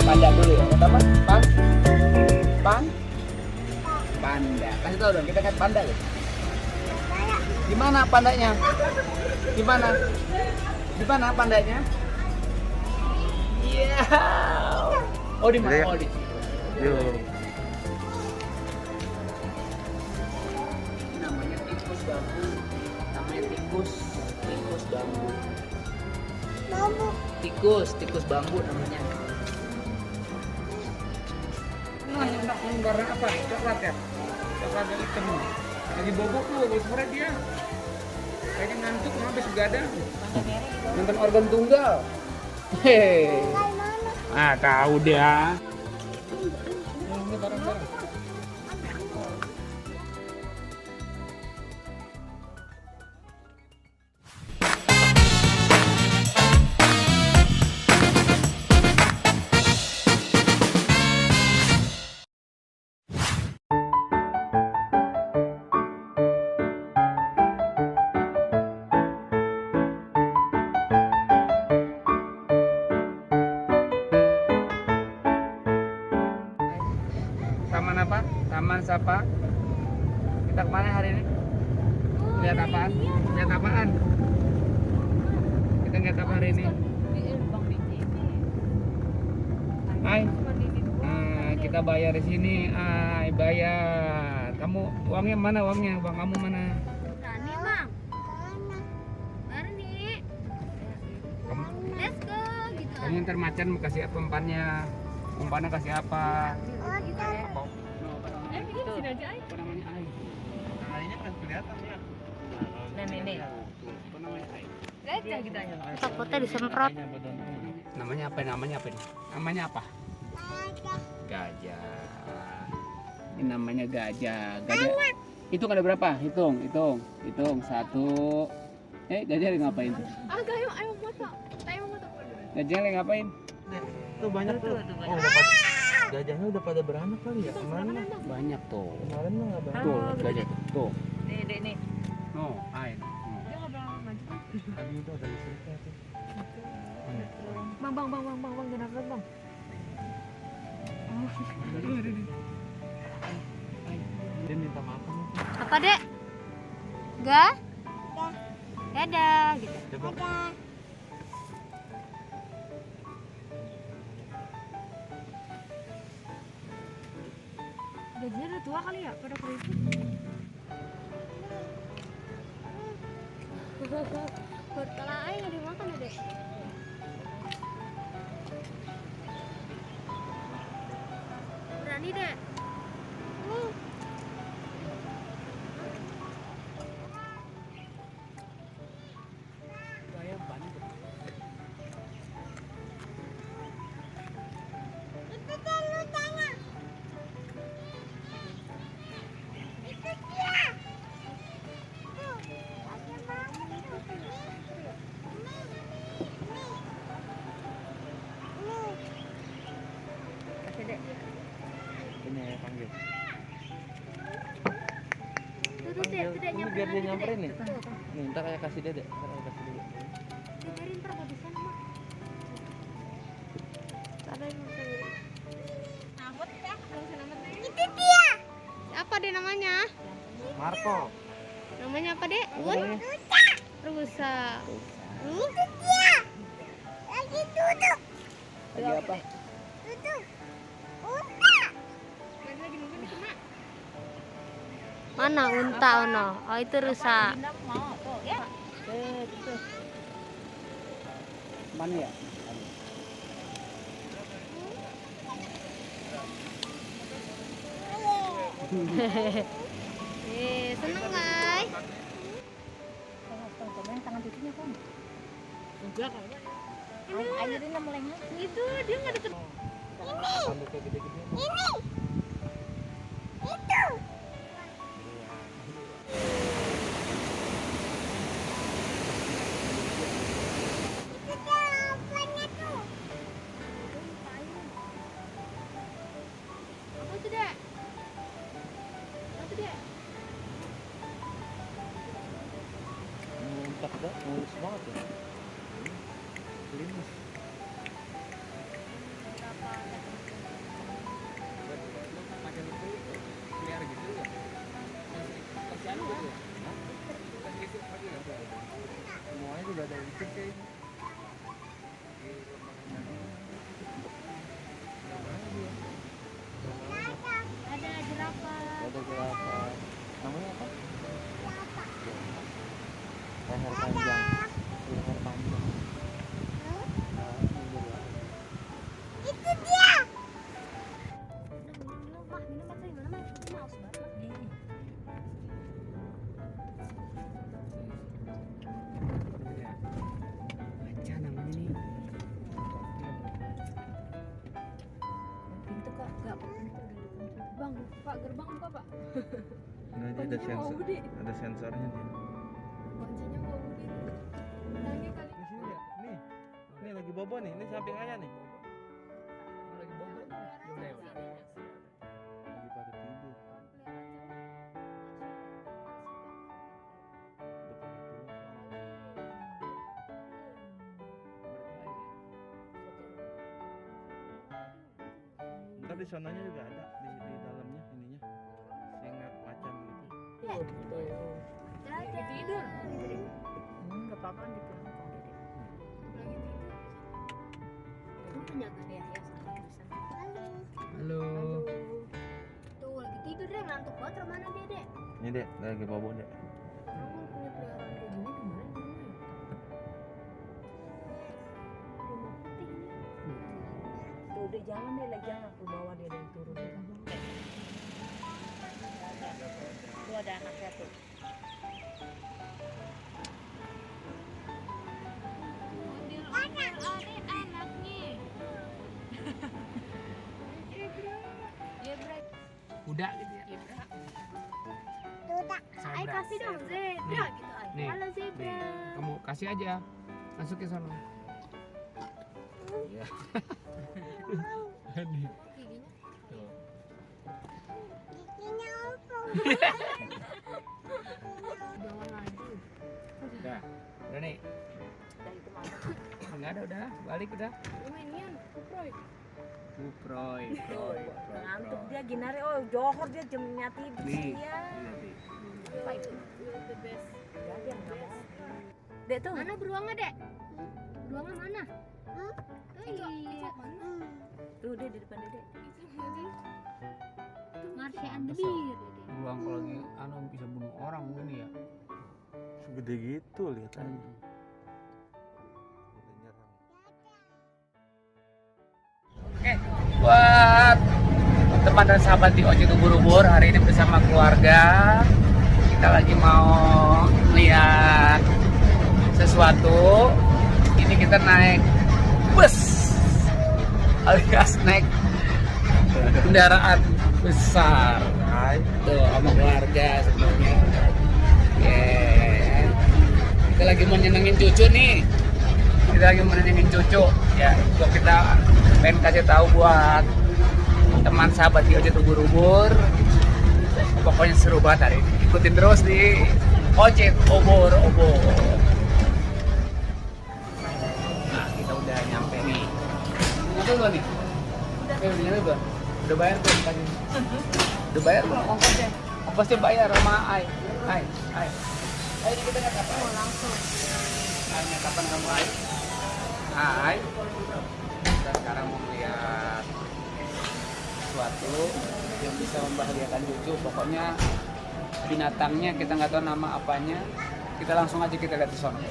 Panda dulu ya. Kata apa? Panda. Kasih tahu dong, kita kan panda ya. Gimana pandanya? Gimana? Gimana pandanya? Iya. Oh di mana? Oh di situ. Yuk. Namanya tikus bambu. Namanya tikus bambu. Tikus bambu namanya. Nah, yang warna apa? Coklat ya? Coklat yang hitam. Lagi bobok tuh, habis sore dia. Kayaknya ngantuk, habis begadang. Nonton organ tunggal. Hehehe. Ah, tahu dia. Ini bareng-bareng. Taman apa? Taman Sapa. Kita kemana hari ini? Lihat apaan? Lihat apaan? Kita lihat apa hari ini? Hai. Nah, kita bayar di sini. Hai, bayar. Kamu uangnya mana uangnya? Uang kamu mana? Berani, Bang. Berani. Kamu, Let's go gitu. kamu ntar macan mau kasih apa umpannya? Umpannya kasih apa? Apa? Itu sini aja. Apa namanya ai? Ainya kan kelihatan ya. Ini. Apa namanya ai? Gajah gitu aja. Takutnya disemprot. Namanya apa? Namanya apa ini? Namanya apa? Gajah. Ini namanya gajah. Gajah. Hitung ada berapa? Hitung. Satu. Gajah lagi ngapain tuh? Ayo foto. Gajah lagi ngapain? Tuh banyak tuh. Oh, gajahnya udah pada beranak kali ya? Kemarin mah. Banyak tuh. Kemarin mah nggak banyak. Tuh, gajah tuh. Nih. Oh, ai. Dia nggak berani maju. Tadi itu ada listriknya tuh. Bang, jangan nakal, Bang. Dia minta makan nih. Apa, Dek? Ga? Dadah gitu. Coba. Gajahnya udah tua kali ya, pada keriput. Buat kala aja nggak dimakan ya, Dek? Berani, Dek? Saya banyak. Kasih, Dek. Ini ya panggil. Tuh, Dek, tidak Ini nyamperin biar dia lagi, Dek. nyamperin nih. Nih, ntar kayak kasih dia deh. Ntar kayak kasih dia. Biarin ntar nggak bisa, Mak. Ada yang mau sendiri. Nambut ya, belum bisa nambut deh. Itu dia. Apa deh namanya? Marco. Namanya apa, Dek? Ini. Rusa. Itu dia. Lagi duduk. Lagi apa? Duduk. Unta. Lagi nunggu nih, Mak. Mana unta ono? Oh, itu rusa. Mau tuh ya. Mana ya? Seneng guys. Tangan cucunya kan. Enggak kali. Ayo dia mulai ngasih. Itu dia nggak deket. Rambutnya gede-gede. Ini. Itu. Muncak dah, mulus banget ya. Limus. Berapa gerbang. Pak, gerbang buka, Pak. Enggak, dia ada sensor. Ada sensornya dia. Kuncinya mau Budi. Lagi kali. Di sini ya. Nih. Nih lagi bobo nih. Ini samping ayah nih. Lagi bobo. Udah. Lagi pada tidur. Udah pada tua. Ntar di sananya juga ada di dalamnya ininya. Singa macan gitu. Lagi tidur. Enggak apa-apa di belakang Dede. Lagi tidur. Kamu penjaga dia ya sekarang di sana. Halo. Tuh lagi tidur deh, ngantuk banget. Mana dia, Dek? Ini dek, lagi bobo dek. Kamu punya peliharaan kayak gini di mana di rumah ya? Rumah putih ini. Tuh, Dek, jangan deh, lagi jangan aku bawa dia dari turun. Tuh ada anaknya tuh. Kuda gitu ya. Ay, kasih dong zebra gitu ay. Nih, Halo zebra. Nih, kamu kasih aja. Masuk ke sana. Ya. Nih. Giginya. Tuh. Jangan lagi. Udah. Udah nih. Dari kemana? Enggak ada udah. Balik udah. Lumayan, kuproy. Kuproy. Ngantuk dia ginari. Oh, johor dia jamnya tidur Nih. dia. Nih. Apa itu? The best. Ya, dia nggak mau. Dek tuh. Mana beruangnya, Dek? Beruangnya mana? Itu mana? Tuh, dia di depan Dede. Marsha and the Bear, Dede. Beruang kalau lagi bisa bunuh orang mungkin ya. Segede gitu lihat aja. Udah nyerang. Oke, buat teman dan sahabat di Ojek Ubur-Ubur, hari ini bersama keluarga kita lagi mau lihat sesuatu. Ini kita naik bus alias naik kendaraan besar. Tuh sama keluarga semuanya. Yeah. Kita lagi mau nyenengin cucu nih. Kita lagi menenangin cucu ya. Untuk kita pengen kasih tahu buat teman sahabat di Ojek Ubur-Ubur, pokoknya seru banget hari ini. Ikutin terus di Ojek Ubur-Ubur. Nah, kita udah nyampe nih. Nyampe belum nih? Udah nyampe belum? Udah bayar belum tadi? Udah bayar belum ongkosnya? Ongkosnya bayar sama Ai. Ai. Ai, kita nggak kapan? Oh, langsung. Ai, kapan kamu Ai? Hai, kita sekarang mau melihat sesuatu yang bisa membahagiakan cucu. Pokoknya binatangnya kita nggak tahu nama apanya. Kita langsung aja kita lihat di sana.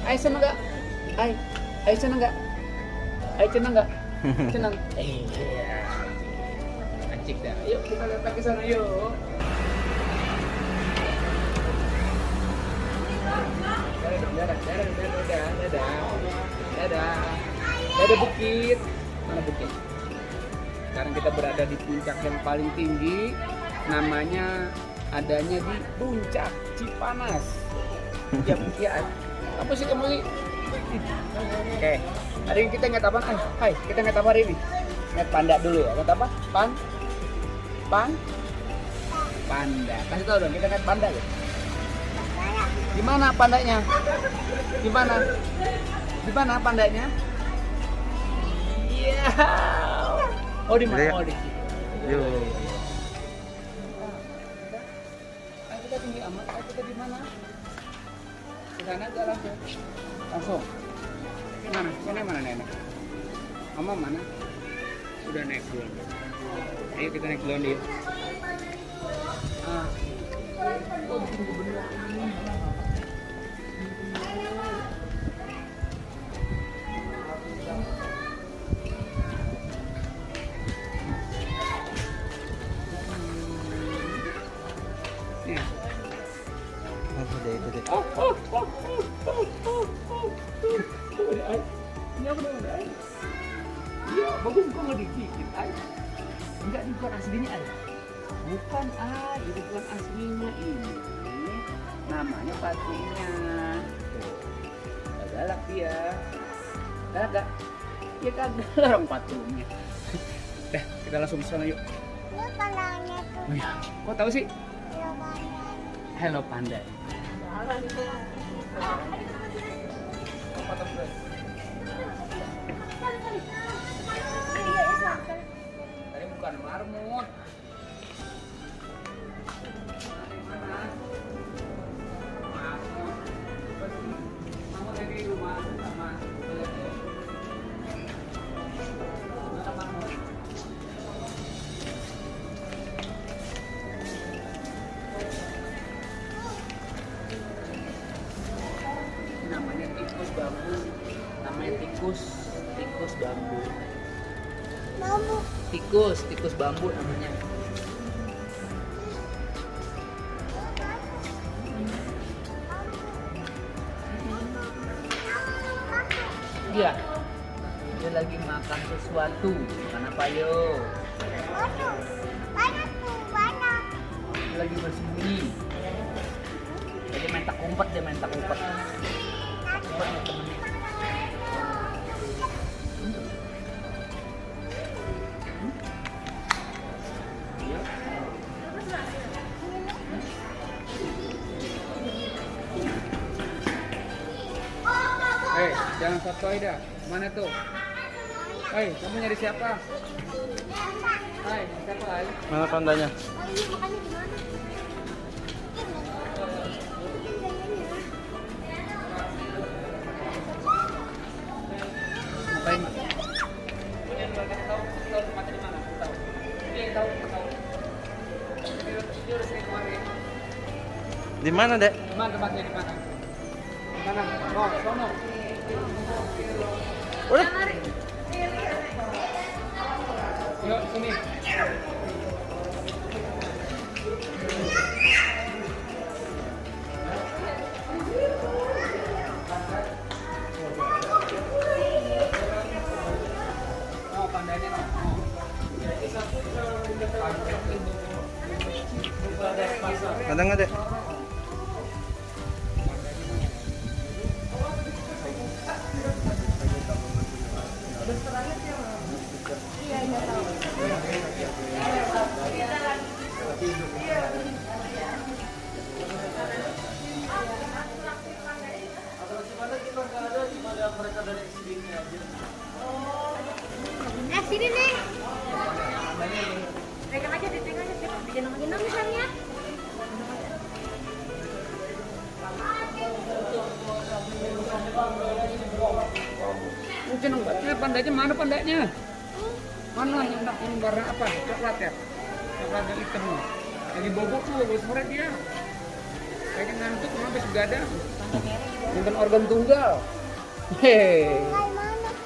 Ai seneng nggak? Ai seneng nggak? Ai seneng nggak? Seneng. Iya. Acik dah. Yuk kita lihat ke sana yuk. Dadah bukit. Mana bukit? Sekarang kita berada di puncak yang paling tinggi. Namanya adanya di Puncak Cipanas. Ya bukit. Apa sih kamu ini? Oke, hari ini kita nget apa? Hai, kita nget apa hari ini? Nget panda dulu ya. Nget apa? Panda. Kasih tau dong, kita nget panda ya. Gimana pandanya? Gimana pandanya? Iya. Oh di mana? Oh di sini. Yuk. Kita tinggi amat. Kita di mana? Sana aja langsung. Mana? Ini mana nenek? Mama mana? Udah naik duluan. Ayo kita naik duluan yuk. Oh, bikin gubernur. ay. Ini apa namanya ay? Iya, bagus kok nggak digigit ay. Enggak, ini bukan aslinya ay. Bukan ay, itu bukan aslinya ini. Namanya patungnya. Tuh. Galak dia. Galak gak? Ya kagak orang patungnya. Dah, kita langsung ke sana yuk. Ini pandanya tuh. Oh iya, kok tahu sih? Ini pandanya. Hello Panda. Tadi bukan marmut. Marmut ada di rumah sama. Namanya tikus bambu, namanya tikus bambu, Bambu. tikus bambu namanya. Iya, dia lagi makan sesuatu. Makan apa yo? Waduh. Banyak tuh, banyak. Dia lagi bersembunyi. Lagi main tak umpet, dia main tak umpet. Umpet sama temennya. Iya. Jangan sotoy dah. Mana tuh? Hei, kamu nyari siapa? Hai, siapa hai? Mana pandanya? Oh iya, makannya di mana? Ngapain? Tahu tempatnya di mana? Tahu. Dia tahu. Dia udah sering kemarin. Di mana, Dek? Di mana tempatnya di mana? Di mana? Oh, sono. Udah. Yuk, sini. Oh, pandanya no. Ada nggak, Dek? Sini nih. Pegang aja, dipegang aja. Digendong-gendong misalnya. Mungkin pandanya mana pandanya? Mana yang warna apa? Coklat ya? Coklat dan hitam. Lagi bobok tuh, bagus sore dia. Kayaknya ngantuk, habis begadang. Nonton organ tunggal. Hehehe.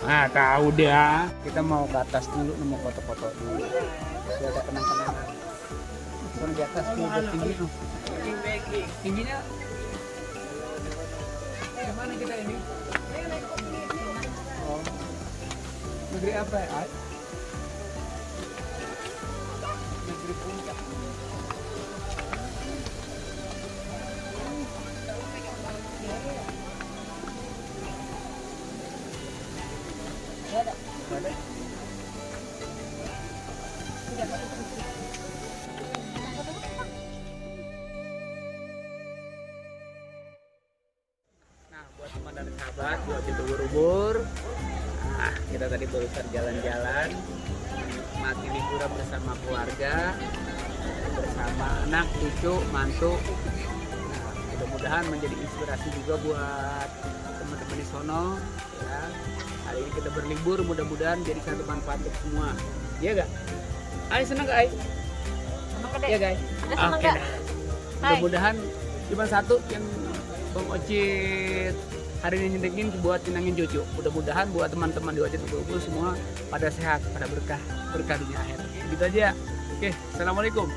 Ah, tahu dia. Kita mau ke atas dulu, mau foto-foto dulu. Biar ada kenang-kenangan. Soalnya di atas tuh udah tinggi tuh. Tingginya di mana kita ini? Oh. Negeri apa ya? Ay? Negeri puncak. Ada. Nah, buat teman dan sahabat, buat itu ubur-ubur. Nah, kita tadi barusan jalan-jalan, menikmati liburan bersama keluarga, bersama anak, cucu, mantu. Nah, mudah-mudahan menjadi inspirasi juga buat teman-teman di sono. Ya. Hari ini kita berlibur, mudah-mudahan jadi satu manfaat untuk semua. Iya gak? Ay, senang gak Ay? Senang gak, Dek? Iya guys. Udah senang Oke gak? dah. Mudah-mudahan cuma satu yang Bang Ocit hari ini nyenengin buat nyenengin cucu. Mudah-mudahan buat teman-teman di Ocit Ubur-ubur semua pada sehat, pada berkah dunia akhirat. Gitu aja. Oke, assalamualaikum.